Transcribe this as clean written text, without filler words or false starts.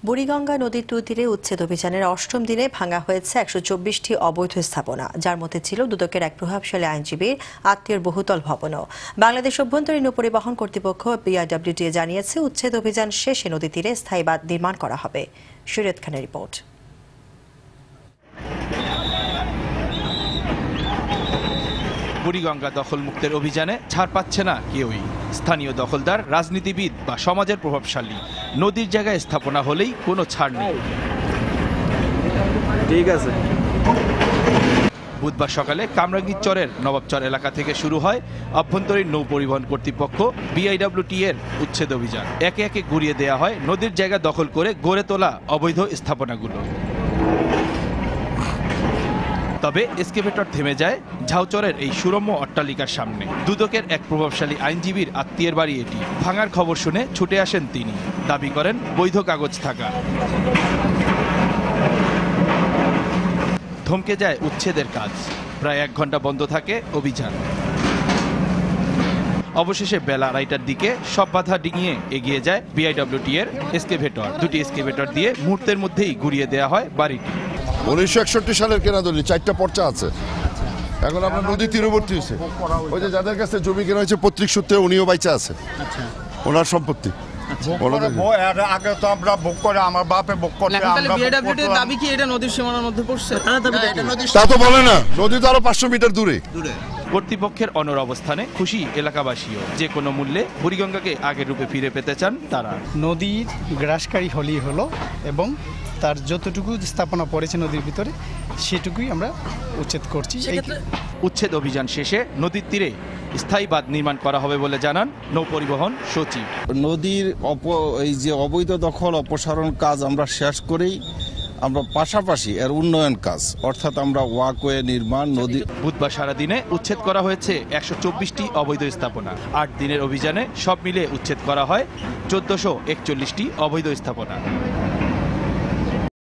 বুড়িগঙ্গা নদীর দুই তীরে উচ্ছেদ অভিযানের অষ্টম দিনে ভাঙা হয়েছে ১২৪টি অবৈধ স্থাপনা, যার মধ্যে ছিল দুদকের এক প্রভাবশালী আইনজীবীর আত্মীয়ের বহুতল ভবনও। বাংলাদেশ অভ্যন্তরীণ নৌপরিবহন কর্তৃপক্ষ BIWTA জানিয়েছে, উচ্ছেদ অভিযান শেষে নদী তীরে স্থায়ী বাঁধ নির্মাণ করা হবে। শরীয়ত খানের রিপোর্ট। বুড়িগঙ্গা দখল মুক্তের অভিযানে ছাড় পাচ্ছে না কেউই। স্থানীয় দখলদার, রাজনীতিবিদ বা সমাজের প্রভাবশালী, নদীর জায়গায় স্থাপনা হলেই কোনো ছাড় নেই। ঠিক আছে। বুধবার সকালে কামরাঙ্গীর চরের নবাবচর এলাকা থেকে শুরু হয় অভ্যন্তরীণ নৌ পরিবহন কর্তৃপক্ষ BIWTA এর উচ্ছেদ অভিযান। একে একে গুড়িয়ে দেওয়া হয় নদীর জায়গা দখল করে গড়ে তোলা অবৈধ স্থাপনাগুলো। তবে এক্সকেভেটর থেমে যায় ঝাউচরের এই সুরম্য অট্টালিকার সামনে। দুদকের এক প্রভাবশালী আইনজীবীর আত্মীয়ের বাড়ি এটি। ভাঙার খবর শুনে ছুটে আসেন তিনি, দাবি করেন বৈধ কাগজ থাকা। থমকে যায় উচ্ছেদের কাজ, প্রায় 1 ঘন্টা বন্ধ থাকে অভিযান। অবশেষে বেলা 2টার দিকে সব বাধা ডিঙিয়ে এগিয়ে যায় BIWTA এর এক্সকেভেটর। দুটি এক্সকেভেটর দিয়ে মুহূর্তের মধ্যেই গুড়িয়ে দেওয়া হয় বাড়িটি। 1961 সালের কেনা দলিল, 4টা পর্চা আছে। এখন আমরা নদী তীরবর্তী হয়েছে, ওই যে যাদের কাছে জমি কেনা হয়েছে পৈতৃক সূত্রে উনিও বাইচা আছে, ওনার সম্পত্তি। আগে তো আমরা ভোগ করে, আমার বাপে ভোগ করে। দাবি কি এটা নদীর সীমানার মধ্যে পড়ছে? তা তো বলে না, নদী তো আরো 500 মিটার দূরে। কর্তৃপক্ষের অনড় অবস্থানে খুশি এলাকাবাসীও। যে কোনো মূল্যে বুড়িগঙ্গাকে আগের রূপে ফিরে পেতে চান তারা। নদীর গ্রাসকারী হলেই হলো, এবং তার যতটুকু স্থাপনা পড়েছে নদীর ভিতরে সেটুকুই আমরা উচ্ছেদ করছি। উচ্ছেদ অভিযান শেষে নদীর তীরে স্থায়ী বাঁধ নির্মাণ করা হবে বলে জানান নৌ পরিবহন সচিব। নদীর এই যে অবৈধ দখল অপসারণ কাজ আমরা শেষ করেই আমরা পাশাপাশি এর উন্নয়ন কাজ, অর্থাৎ আমরা ওয়াকওয়ে নির্মাণ, নদী। বুধবার সারাদিনে উচ্ছেদ করা হয়েছে 124টি অবৈধ স্থাপনা। 8 দিনের অভিযানে সব মিলে উচ্ছেদ করা হয় 1441টি অবৈধ স্থাপনা।